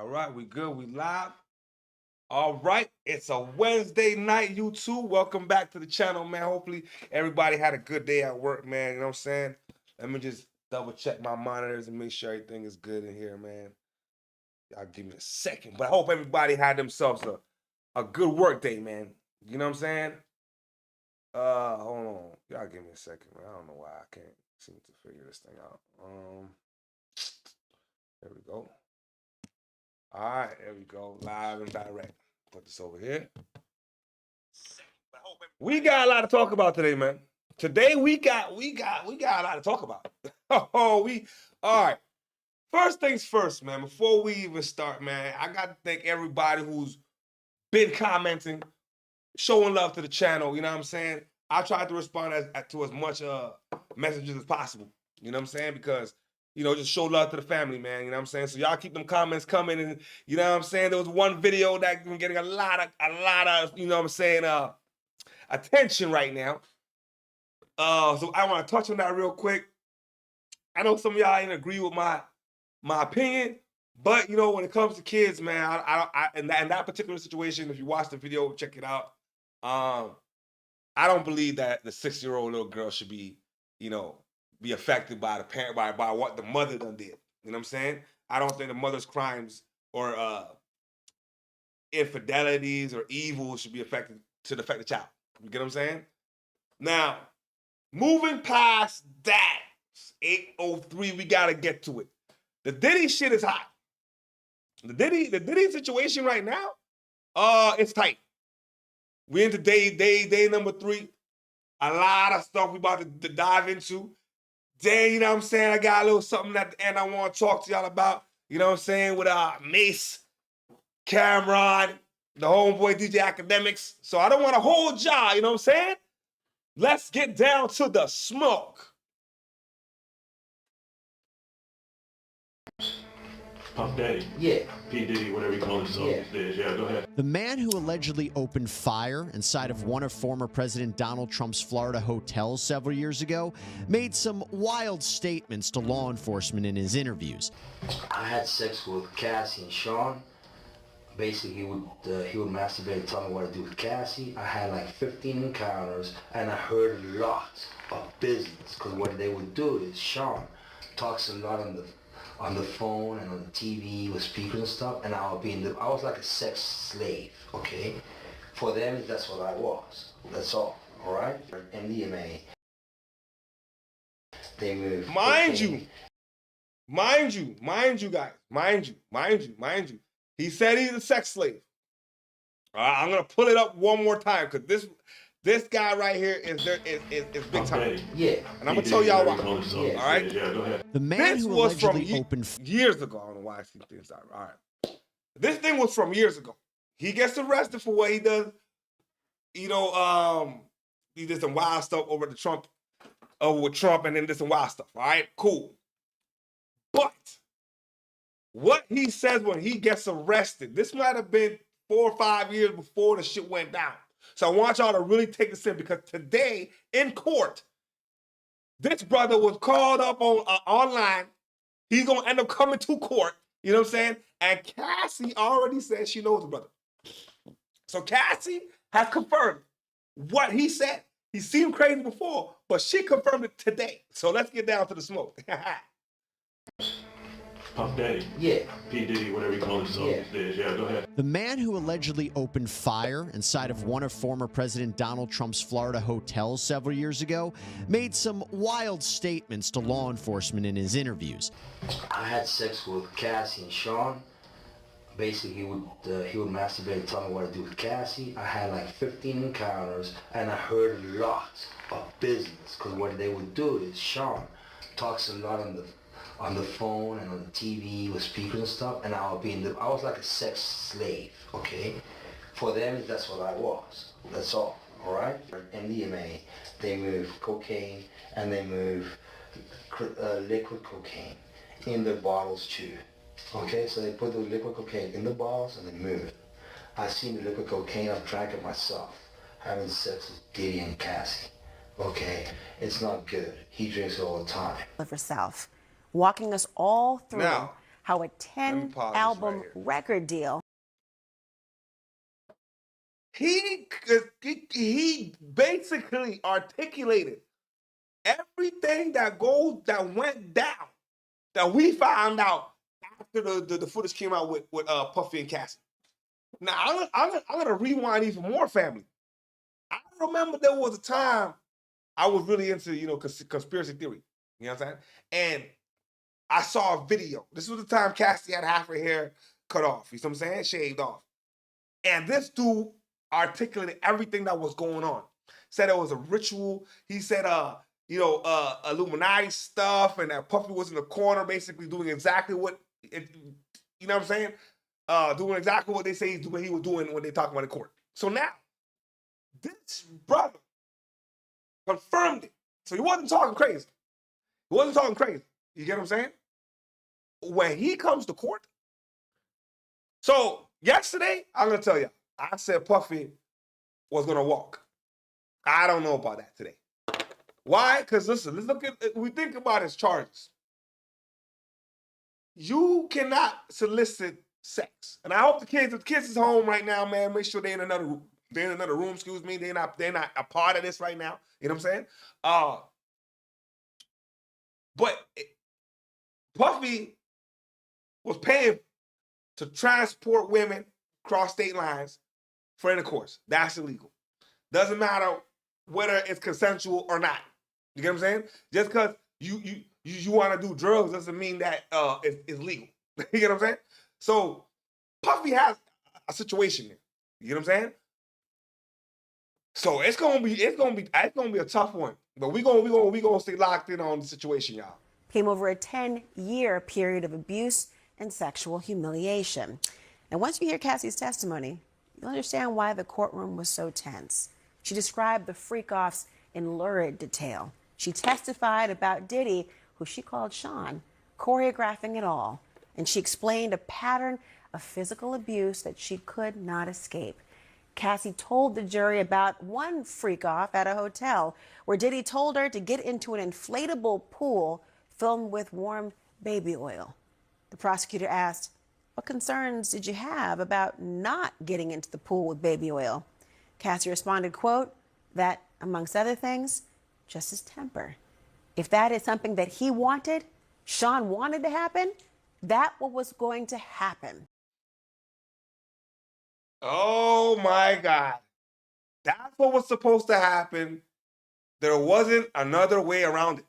right, we good. We live. All right, it's a Wednesday night, YouTube. Welcome back to the channel, man. Hopefully, everybody had a good day at work, man. You know what I'm saying? Let me just double check my monitors and make sure everything is good in here, man. Y'all give me a second, but I hope everybody had themselves a good work day, man. You know what I'm saying? Hold on. Y'all give me a second, man. I don't know why I can't seem to figure this thing out. There we go. All right, there we go. Live and direct. Put this over here. We got a lot to talk about today, man. Today we got a lot to talk about. All right. First things first, man. Before we even start, man, I got to thank everybody who's been commenting, showing love to the channel. You know what I'm saying? I tried to respond to as much messages as possible. You know what I'm saying? Because just show love to the family, man. You know what I'm saying? So y'all keep them comments coming, and you know what I'm saying? There was one video that been getting a lot of, you know what I'm saying, attention right now. So I want to touch on that real quick. I know some of y'all ain't agree with my opinion, but when it comes to kids, man, I in that particular situation, if you watch the video, check it out. I don't believe that the 6-year-old little girl should be, be affected by the parent, by what the mother done did. You know what I'm saying? I don't think the mother's crimes or infidelities or evil should be affect the child. You get what I'm saying? Now, moving past that, 8:03, we gotta get to it. The Diddy shit is hot. The Diddy situation right now, it's tight. We into day number 3. A lot of stuff we about to dive into. Then, you know what I'm saying? I got a little something at the end I want to talk to y'all about. You know what I'm saying? With Mace, Cameron, the homeboy DJ Academics. So I don't want to hold y'all, you know what I'm saying? Let's get down to the smoke. Puff Daddy. Yeah. P. Diddy, whatever you call himself these days. Yeah, go ahead. The man who allegedly opened fire inside of one of former President Donald Trump's Florida hotels several years ago made some wild statements to law enforcement in his interviews. I had sex with Cassie and Sean. Basically, he would masturbate and tell me what to do with Cassie. I had like 15 encounters, and I heard a lot of business. Because what they would do is Sean talks a lot on the phone and on the TV with speakers and stuff, and I was like a sex slave, okay? For them, that's what I was. That's all right? MDMA. They move. Mind you, guys. Mind you. He said he's a sex slave. All right, I'm gonna pull it up one more time because this guy right here is big time. Yeah. And I'm gonna tell y'all why. Yeah. All right. Yeah, go ahead. The man This who was from allegedly opened years ago. I don't know why I see things out. All right. This thing was from years ago. He gets arrested for what he does. He did some wild stuff with Trump, and then did some wild stuff. All right, cool. But what he says when he gets arrested, this might have been 4 or 5 years before the shit went down. So I want y'all to really take this in because today in court, this brother was called up on online. He's gonna end up coming to court. You know what I'm saying? And Cassie already said she knows the brother. So Cassie has confirmed what he said. He seemed crazy before, but she confirmed it today. So let's get down to the smoke. Puff Daddy. Yeah. P. Diddy, whatever you call himself these days. Yeah, go ahead. The man who allegedly opened fire inside of one of former President Donald Trump's Florida hotels several years ago made some wild statements to law enforcement in his interviews. I had sex with Cassie and Sean. Basically, he would masturbate and tell me what to do with Cassie. I had like 15 encounters, and I heard a lot of business. Because what they would do is Sean talks a lot on the phone and on the TV with speakers and stuff, and I was like a sex slave, okay? For them, that's what I was. That's all right? MDMA, they move cocaine, and they move liquid cocaine in their bottles too. Okay, so they put the liquid cocaine in the bottles and they move it. I've seen the liquid cocaine, I've drank it myself, having sex with Diddy and Cassie. Okay, it's not good. He drinks it all the time. For self, walking us all through Now, how a me 10 pause this album right here. record deal. He basically articulated everything that went down that we found out after the footage came out with Puffy and Cassie. Now I'm gonna rewind even more, family. I remember there was a time I was really into conspiracy theory. You know what I'm saying? And I saw a video. This was the time Cassie had half her hair cut off. You know what I'm saying? Shaved off. And this dude articulated everything that was going on. Said it was a ritual. He said, Illuminati stuff, and that Puffy was in the corner, basically doing exactly what you know what I'm saying? Doing exactly what they say he was doing when they talk about the court. So now, this brother confirmed it. So he wasn't talking crazy. He wasn't talking crazy. You get what I'm saying? When he comes to court. So yesterday, I'm gonna tell you, I said Puffy was gonna walk. I don't know about that today. Why? Because listen, let's look at we think about his charges. You cannot solicit sex. And I hope if the kids is home right now, man, make sure they're in another room. They're in another room, excuse me. They're not a part of this right now. You know what I'm saying? But Puffy was paying to transport women across state lines for intercourse. That's illegal. Doesn't matter whether it's consensual or not. You get what I'm saying? Just because you want to do drugs doesn't mean that it's legal. You get what I'm saying? So Puffy has a situation here. You get what I'm saying? So it's gonna be a tough one. But we gonna stay locked in on the situation, y'all. Came over a 10-year period of abuse and sexual humiliation. And once you hear Cassie's testimony, you'll understand why the courtroom was so tense. She described the freak-offs in lurid detail. She testified about Diddy, who she called Sean, choreographing it all. And she explained a pattern of physical abuse that she could not escape. Cassie told the jury about one freak-off at a hotel where Diddy told her to get into an inflatable pool filled with warm baby oil. The prosecutor asked, "What concerns did you have about not getting into the pool with baby oil?" Cassie responded, quote, that, amongst other things, just his temper. If that is something that he wanted, Sean wanted to happen, that what was going to happen. Oh my God. That's what was supposed to happen. There wasn't another way around it.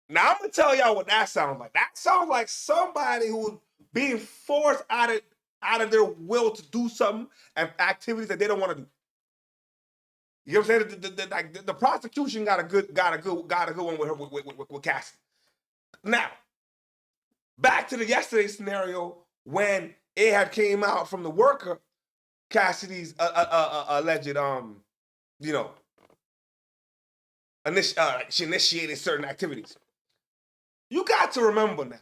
Now I'm gonna tell y'all what that sounds like. That sounds like somebody who was being forced out of their will to do something and activities that they don't want to do. You know what I'm saying? The prosecution got a good one with Cassie. Now, back to the yesterday scenario when it had came out from the worker, Cassidy's alleged, she initiated certain activities. You got to remember now.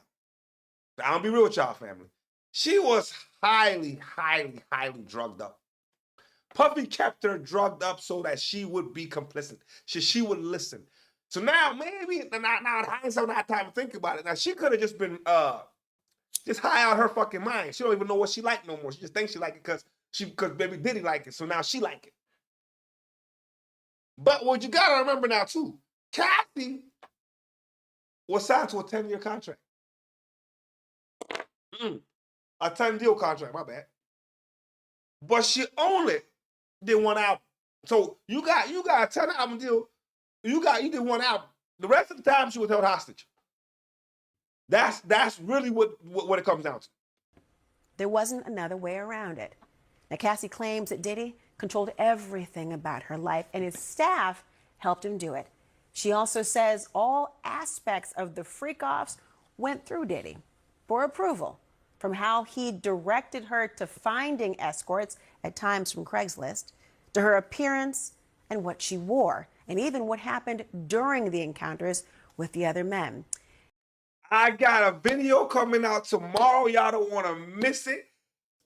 I'm gonna be real with y'all, family. She was highly, highly, highly drugged up. Puffy kept her drugged up so that she would be complicit. She would listen. So now maybe now in hindsight, not time to think about it. Now she could have just been just high out her fucking mind. She don't even know what she like no more. She just thinks she like it because baby Diddy like it. So now she like it. But what you gotta remember now too, Kathy was signed to a 10-year contract. A 10-deal contract, my bad. But she only did one album. So you got a 10-album deal. You did one album. The rest of the time she was held hostage. That's really what it comes down to. There wasn't another way around it. Now, Cassie claims that Diddy controlled everything about her life and his staff helped him do it. She also says all aspects of the freak-offs went through Diddy for approval, from how he directed her to finding escorts, at times from Craigslist, to her appearance and what she wore, and even what happened during the encounters with the other men. I got a video coming out tomorrow. Y'all don't want to miss it.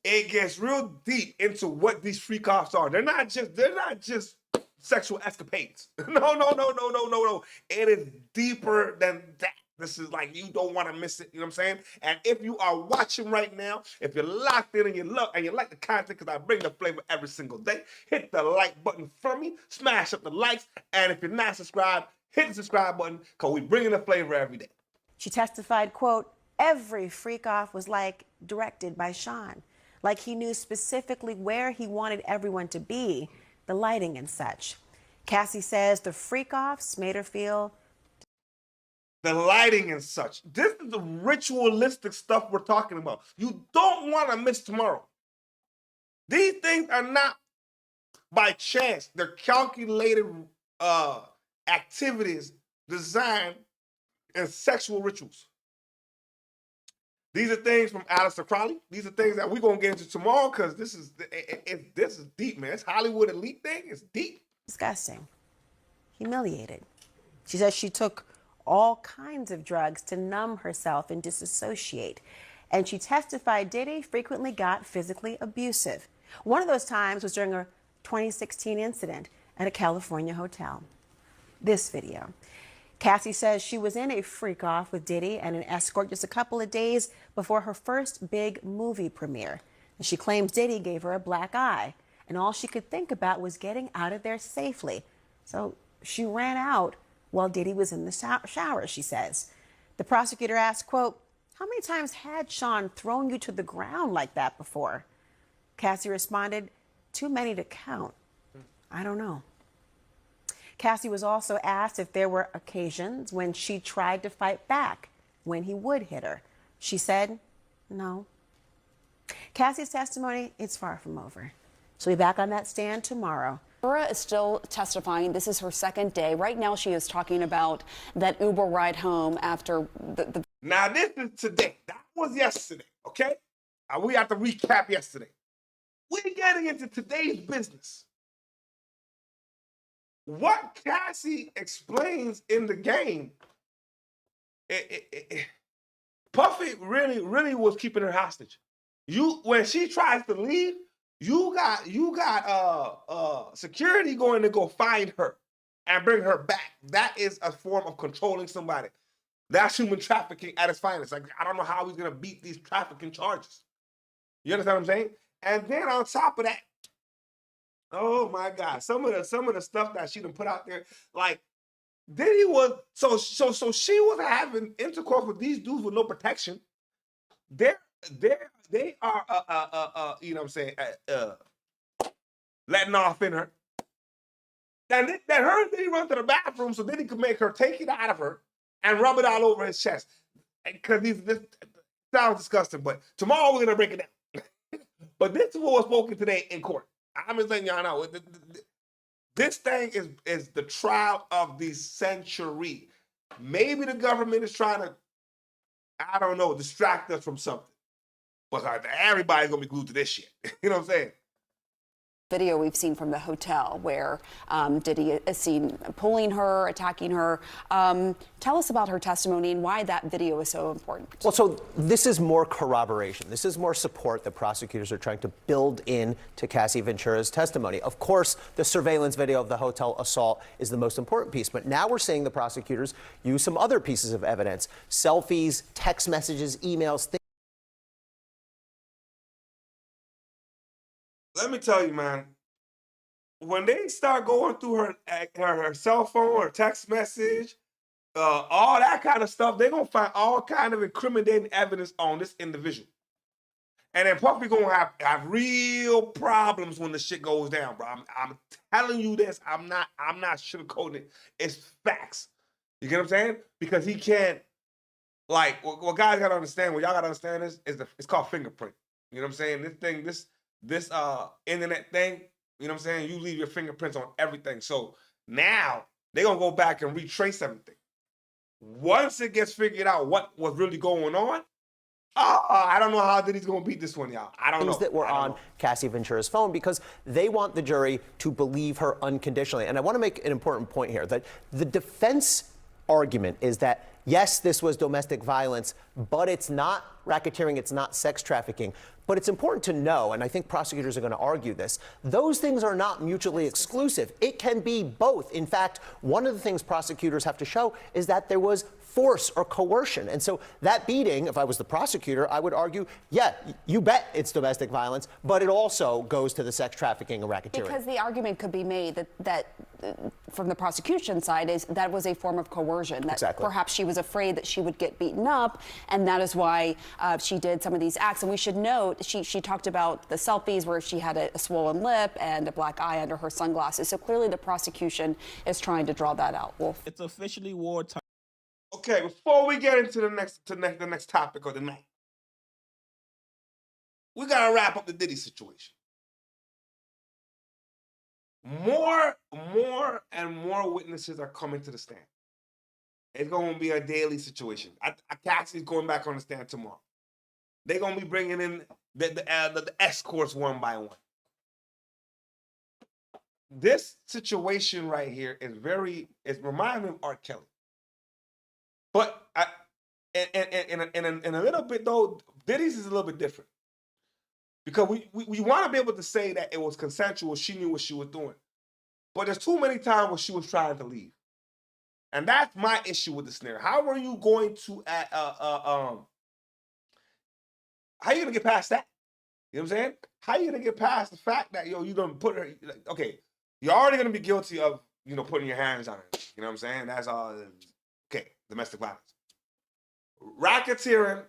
It gets real deep into what these freak-offs are. They're not just sexual escapades. No. It is deeper than that. This is like, you don't want to miss it. You know what I'm saying? And if you are watching right now, if you're locked in and you love and you like the content, because I bring the flavor every single day, hit the like button for me, smash up the likes, and if you're not subscribed, hit the subscribe button, because we bringing the flavor every day. She testified, quote, every freak off was like directed by Sean. Like he knew specifically where he wanted everyone to be, the lighting and such. Cassie says the freak offs made her feel the lighting and such. This is the ritualistic stuff we're talking about. You don't want to miss tomorrow. These things are not by chance. They're calculated activities designed as sexual rituals. These are things from Aleister Crowley. These are things that we're going to get into tomorrow, because this is deep, man. It's Hollywood elite thing. It's deep. disgusting, humiliated. She says she took all kinds of drugs to numb herself and disassociate. And she testified Diddy frequently got physically abusive. One of those times was during a 2016 incident at a California hotel. This video. Cassie says she was in a freak-off with Diddy and an escort just a couple of days before her first big movie premiere. And she claims Diddy gave her a black eye, and all she could think about was getting out of there safely. So she ran out while Diddy was in the shower, she says. The prosecutor asked, quote, how many times had Sean thrown you to the ground like that before? Cassie responded, too many to count. I don't know. Cassie was also asked if there were occasions when she tried to fight back, when he would hit her. She said, no. Cassie's testimony, it's far from over. She'll be back on that stand tomorrow. Laura is still testifying. This is her second day. Right now, she is talking about that Uber ride home after the Now, this is today. That was yesterday, okay? We have to recap yesterday. We're getting into today's business. What Cassie explains in the game, Puffy really was keeping her hostage. When she tries to leave, you got security going to go find her and bring her back. That is a form of controlling somebody. That's human trafficking at its finest. Like, I don't know how he's gonna beat these trafficking charges. You understand what I'm saying? And then on top of that, oh my God, some of the stuff that she done put out there, like Diddy was so she was having intercourse with these dudes with no protection. They are you know what I'm saying, letting off in her. And that her and Diddy run to the bathroom so Diddy could make her take it out of her and rub it all over his chest. Because this sounds disgusting, but tomorrow we're gonna break it down. But this is what was spoken today in court. I'm just letting y'all know. This thing is the trial of the century. Maybe the government is trying to, I don't know, distract us from something. But everybody's gonna be glued to this shit. You know what I'm saying? video we've seen from the hotel where Diddy is seen pulling her, attacking her. Tell us about her testimony and why that video is so important. Well, so this is more corroboration. This is more support that prosecutors are trying to build in to Cassie Ventura's testimony. Of course, the surveillance video of the hotel assault is the most important piece, but now we're seeing the prosecutors use some other pieces of evidence, selfies, text messages, emails, things. Let me tell you, man, when they start going through her cell phone or text message, all that kind of stuff, they're going to find all kind of incriminating evidence on this individual. And then Puffy going to have real problems when the shit goes down, bro. I'm telling you this. I'm not sugarcoating it. It's facts. You get what I'm saying? Because he can't, like, what guys got to understand, what y'all got to understand is it's called fingerprint. You know what I'm saying? This internet thing, you know what I'm saying? You leave your fingerprints on everything. So now they're going to go back and retrace everything. Once it gets figured out what was really going on, I don't know how Diddy's going to beat this one, y'all. I don't know. Things that were on Cassie Ventura's phone because they want the jury to believe her unconditionally. And I want to make an important point here that the defense argument is that, yes, this was domestic violence, but it's not racketeering, it's not sex trafficking. But it's important to know, and I think prosecutors are going to argue this, those things are not mutually exclusive. It can be both. In fact, one of the things prosecutors have to show is that there was force or coercion. And so that beating, if I was the prosecutor, I would argue, yeah, you bet it's domestic violence, but it also goes to the sex trafficking and racketeering. Because the argument could be made that from the prosecution side is that was a form of coercion, that Exactly. perhaps she was afraid that she would get beaten up, and that is why she did some of these acts. And we should note, she talked about the selfies where she had a swollen lip and a black eye under her sunglasses. So clearly the prosecution is trying to draw that out. Wolf. It's officially wartime. Okay, before we get into the next topic of the night, we gotta wrap up the Diddy situation. More and more witnesses are coming to the stand. It's gonna be a daily situation. Cassie's going back on the stand tomorrow. They're gonna be bringing in the escorts one by one. This situation right here it reminds me of R. Kelly. But in a little bit though, Diddy's is a little bit different. Because we want to be able to say that it was consensual, she knew what she was doing. But there's too many times where she was trying to leave. And that's my issue with the snare. How are you going to how are you gonna get past that? You know what I'm saying? How are you gonna get past the fact that you don't put her okay, you're already gonna be guilty of putting your hands on her. You know what I'm saying? That's all. Okay, domestic violence. Racketeering,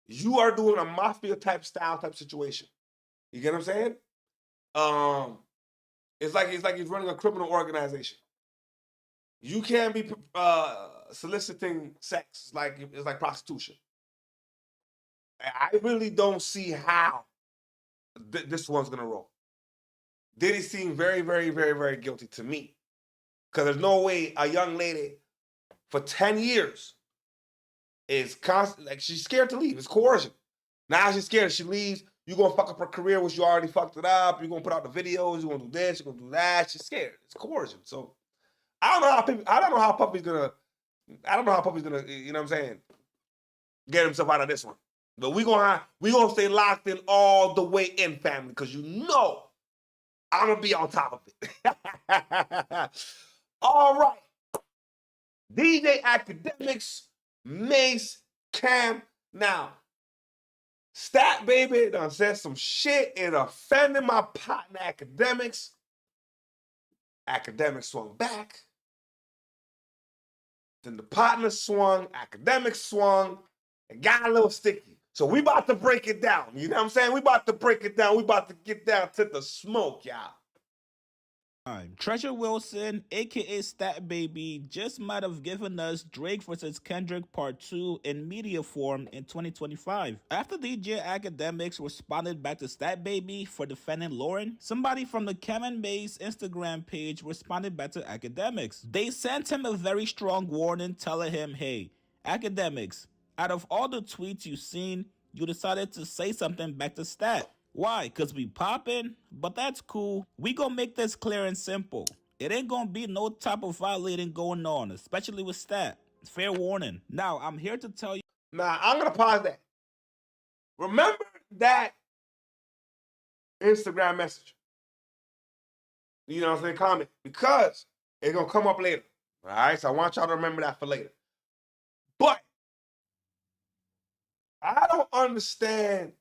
you are doing a mafia type situation. You get what I'm saying? It's like he's running a criminal organization. You can't be soliciting sex. It's like prostitution. I really don't see how this one's gonna roll. Diddy seemed very, very, very, very guilty to me. Because there's no way a young lady for 10 years is constant, she's scared to leave. It's coercion. Now she's scared. She leaves. You're gonna fuck up her career, which you already fucked it up. You're gonna put out the videos. You're gonna do this. You're gonna do that. She's scared. It's coercion. So I don't know how Puffy's gonna. You know what I'm saying? Get himself out of this one. But we gonna stay locked in all the way in, family, because I'm gonna be on top of it. All right. DJ Academics, Mace, Cam. Now, Stat Baby done said some shit. It offended my partner Academics. Academics swung back. Then the partner swung. Academics swung. It got a little sticky. So we about to break it down. You know what I'm saying? We about to break it down. We about to get down to the smoke, y'all. Treasure Wilson, aka Stat Baby, just might have given us Drake vs. Kendrick Part 2 in media form in 2025. After DJ Academics responded back to Stat Baby for defending Lauren, somebody from the Cam and Mace Instagram page responded back to Academics. They sent him a very strong warning telling him, hey, Academics, out of all the tweets you've seen, you decided to say something back to Stat. Why? Because we poppin'? But that's cool. We gonna make this clear and simple. It ain't gonna be no type of violating going on, especially with Stat. Fair warning. Now, I'm here to tell you. Now, I'm gonna pause that. Remember that Instagram message. You know what I'm saying? Comment. Because it's gonna come up later. All right? So I want y'all to remember that for later. But I don't understand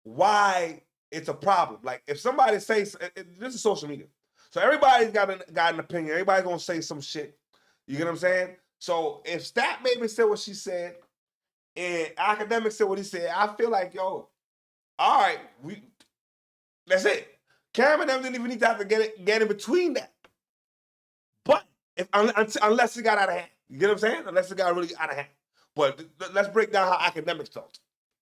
why it's a problem. Like, if somebody says, this is social media. So everybody's got an opinion. Everybody's going to say some shit. You get what I'm saying? So if Stat Baby said what she said, and Academic said what he said, I feel like, all right, that's it. Cam and them didn't even need to have to get in between that. But unless it got out of hand. You get what I'm saying? Unless it got really out of hand. But let's break down how Academics talked.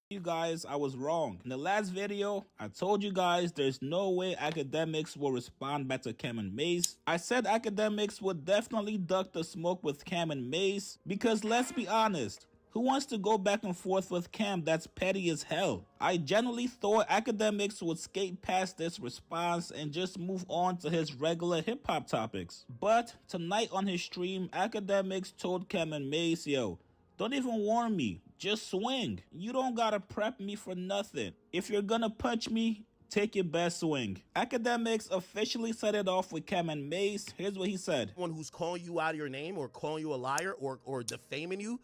You guys, I was wrong. In the last video, I told you guys there's no way Academics will respond back to Cam and Mace. I said Academics would definitely duck the smoke with Cam and Mace because let's be honest, who wants to go back and forth with Cam? That's petty as hell. I genuinely thought Academics would skate past this response and just move on to his regular hip-hop topics. But tonight on his stream, Academics told Cam and Mace, yo, don't even warn me. Just swing. You don't gotta prep me for nothing. If you're gonna punch me, Take your best swing. Academics officially set it off with Cam and Mace. Here's what he said. One who's calling you out of your name or calling you a liar or defaming you,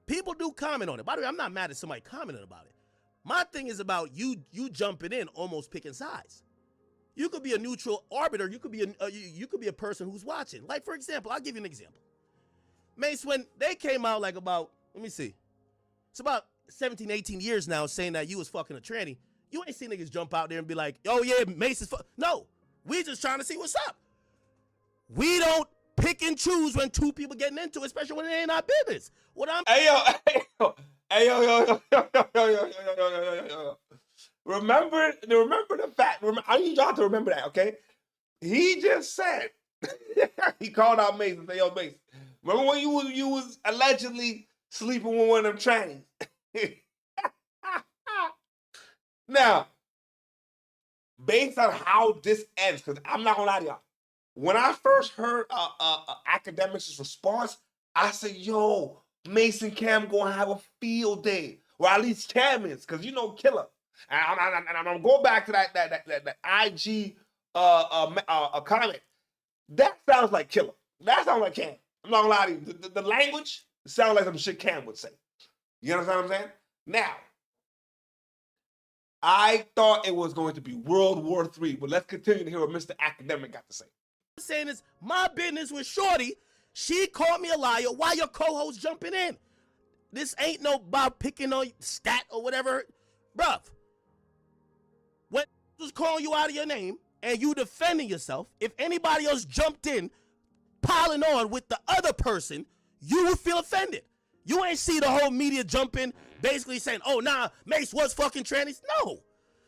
people do comment on it. By the way, I'm not mad at somebody commenting about it. My thing is about you jumping in, almost picking sides. You could be a neutral arbiter. You could be a person who's watching. Like, for example, I'll give you an example. Mace, when they came out like about, let me see, it's about 17, 18 years now saying that you was fucking a tranny. You ain't seen niggas jump out there and be like, oh yeah, Mace is No, we just trying to see what's up. We don't pick and choose when two people getting into it, especially when it ain't our business. What I'm Remember the fact. I need y'all to remember that, okay? He just said he called out Mace and said, "Yo, Mace, remember when you was allegedly sleeping with one of them trannies?" Now, based on how this ends, because I'm not gonna lie to y'all, when I first heard Academics' response, I said, "Yo, Mason Cam gonna have a field day, or at least Cam is, because you know Killer." And I'm gonna go back to that IG comment. That sounds like Killer. That sounds like Cam. I'm not gonna lie to you. The language sounds like some shit Cam would say. You understand what I'm saying? Now, I thought it was going to be World War III, but let's continue to hear what Mr. Academic got to say. saying is my business with Shorty. She called me a liar. Why your co-host jumping in? This ain't no about picking on stat or whatever. Bruv, when was calling you out of your name and you defending yourself, if anybody else jumped in piling on with the other person, you would feel offended. You ain't see the whole media jump in basically saying, oh, nah, Mace was fucking trannies. No.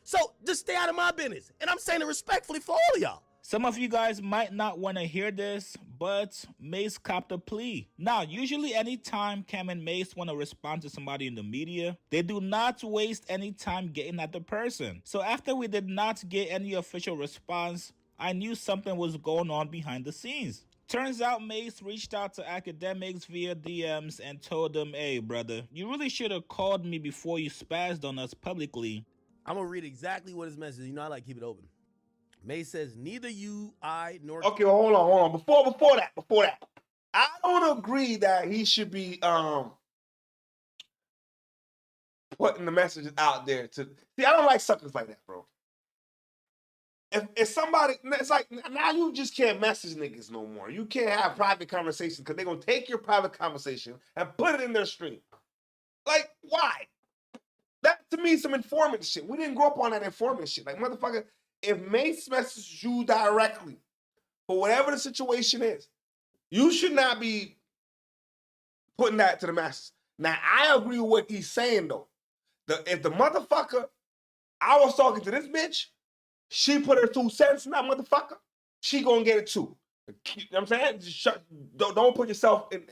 So just stay out of my business. And I'm saying it respectfully for all of y'all. Some of you guys might not want to hear this, but Mace copped a plea. Now, usually anytime Cam and Mace want to respond to somebody in the media, they do not waste any time getting at the person. So after we did not get any official response, I knew something was going on behind the scenes. Turns out Mace reached out to Academics via DMs and told them, hey brother, you really should have called me before you spazzed on us publicly. I'm going to read exactly what his message is. You know I like to keep it open. Mace says, neither you, I, nor... Okay, well, hold on. Before that. I don't agree that he should be putting the messages out there to... See, I don't like suckers like that, bro. If somebody... It's like, now you just can't message niggas no more. You can't have private conversations because they're going to take your private conversation and put it in their stream. Like, why? That, to me, is some informant shit. We didn't grow up on that informant shit. Like, motherfucker... If Mace messages you directly for whatever the situation is, you should not be putting that to the masses. Now, I agree with what he's saying, though. If the motherfucker, I was talking to this bitch, she put her 2 cents in that motherfucker, she gonna get it too. You know what I'm saying? Just don't put yourself in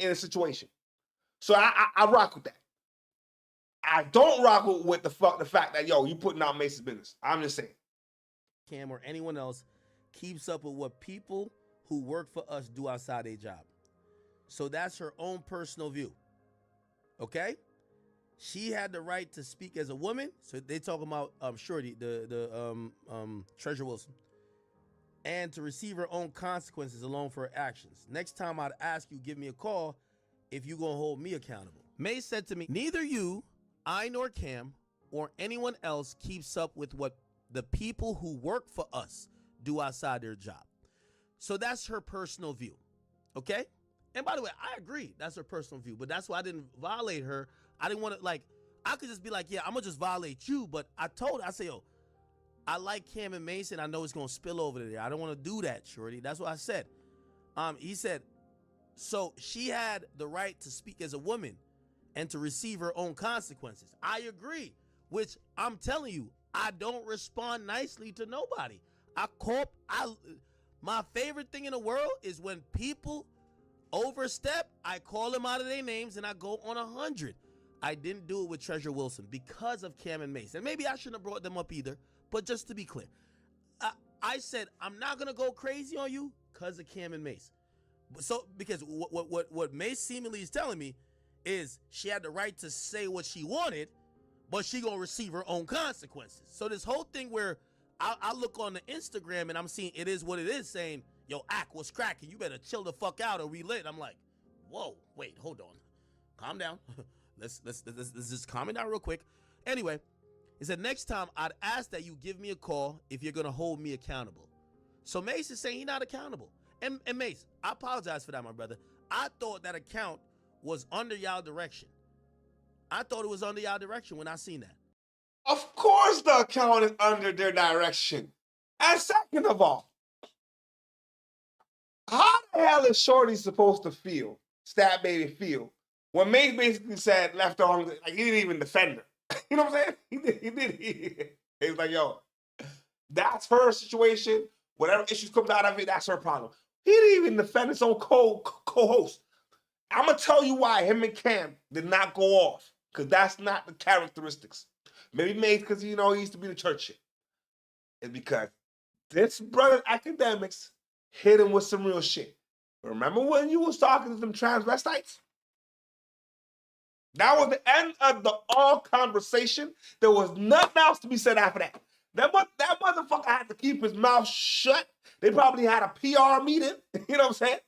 a situation. So I rock with that. I don't rock with the fact that, yo, you putting out Mace's business. I'm just saying. Cam or anyone else keeps up with what people who work for us do outside their job. So that's her own personal view. Okay? She had the right to speak as a woman. So they talking about Shorty, the Treasure Wilson. And to receive her own consequences alone for her actions. Next time I'd ask you, give me a call if you gonna hold me accountable. May said to me, neither you, I nor Cam, or anyone else keeps up with what the people who work for us do outside their job. So that's her personal view, okay? And by the way, I agree, that's her personal view, but that's why I didn't violate her. I didn't want to, like, I could just be like, yeah, I'm gonna just violate you, but I say, yo, I like Cam and Mason. I know it's gonna spill over to there. I don't want to do that, Shorty. That's what I said. He said, so she had the right to speak as a woman and to receive her own consequences. I agree, which I'm telling you, I don't respond nicely to nobody. My favorite thing in the world is when people overstep, I call them out of their names and I go on 100. I didn't do it with Treasure Wilson because of Cam and Mace. And maybe I shouldn't have brought them up either, but just to be clear, I said, I'm not gonna go crazy on you because of Cam and Mace. So, because what Mace seemingly is telling me is she had the right to say what she wanted, but she gonna receive her own consequences. So this whole thing where I look on the Instagram and I'm seeing it is what it is, saying, yo, Ack, what's cracking? You better chill the fuck out or we lit. I'm like, whoa, wait, hold on. Calm down. let's just calm it down real quick. Anyway, he said, next time I'd ask that you give me a call if you're gonna hold me accountable. So Mace is saying he's not accountable. And Mace, I apologize for that, my brother. I thought that account was under y'all direction. I thought it was under y'all direction when I seen that. Of course the account is under their direction. And second of all, how the hell is Shorty supposed to feel, Stat Baby feel, when Mace basically said left arm, like he didn't even defend her. You know what I'm saying? He was like, yo, that's her situation. Whatever issues comes out of it, that's her problem. He didn't even defend his own co-host. I'm going to tell you why him and Cam did not go off, because that's not the characteristics. Maybe Mace, because, you know, he used to be the church shit. It's because this brother's academics hit him with some real shit. Remember when you was talking to them transvestites? That was the end of the all conversation. There was nothing else to be said after that. That motherfucker had to keep his mouth shut. They probably had a PR meeting, you know what I'm saying?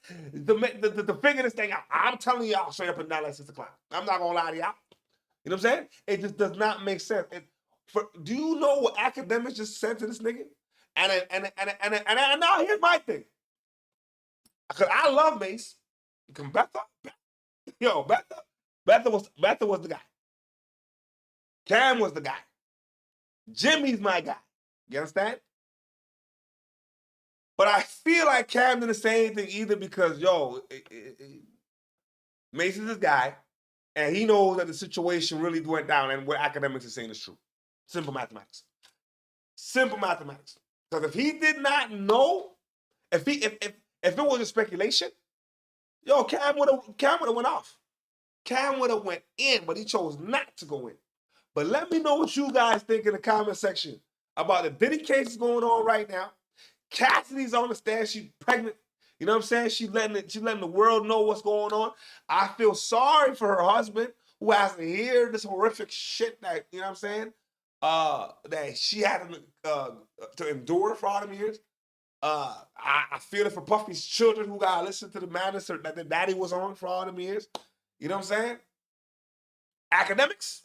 To figure this thing out. I'm telling y'all straight up and down like 6 o'clock. I'm not gonna lie to y'all. You know what I'm saying? It just does not make sense. Do you know what academics just said to this nigga? And now here's my thing. Because I love Mace. Because Betha was the guy. Cam was the guy. Jimmy's my guy. You understand? But I feel like Cam didn't say anything either because, Mace is this guy, and he knows that the situation really went down and what academics are saying is true. Simple mathematics. Simple mathematics. Because if he did not know, if it was a speculation, Cam would have went off. Cam would have went in, but he chose not to go in. But let me know what you guys think in the comment section about the Diddy cases going on right now. Cassidy's on the stand. She's pregnant. You know what I'm saying? She's letting the world know what's going on. I feel sorry for her husband who has to hear this horrific shit that, you know what I'm saying, that she had to endure for all them years. I feel it for Puffy's children who got to listen to the madness that their daddy was on for all them years. You know what I'm saying? Academics.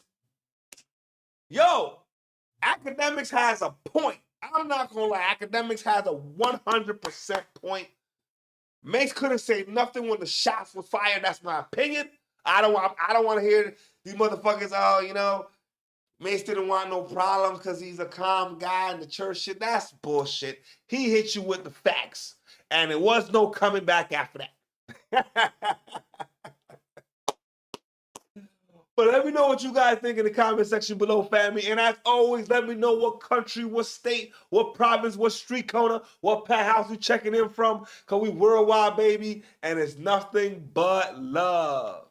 Academics has a point. I'm not gonna lie. Academics has a 100% point. Mace couldn't say nothing when the shots were fired. That's my opinion. I don't want to hear these motherfuckers. Mace didn't want no problems because he's a calm guy in the church shit. That's bullshit. He hit you with the facts, and there was no coming back after that. But let me know what you guys think in the comment section below, family. And as always, let me know what country, what state, what province, what street corner, what penthouse you checking in from. Because we worldwide, baby. And it's nothing but love.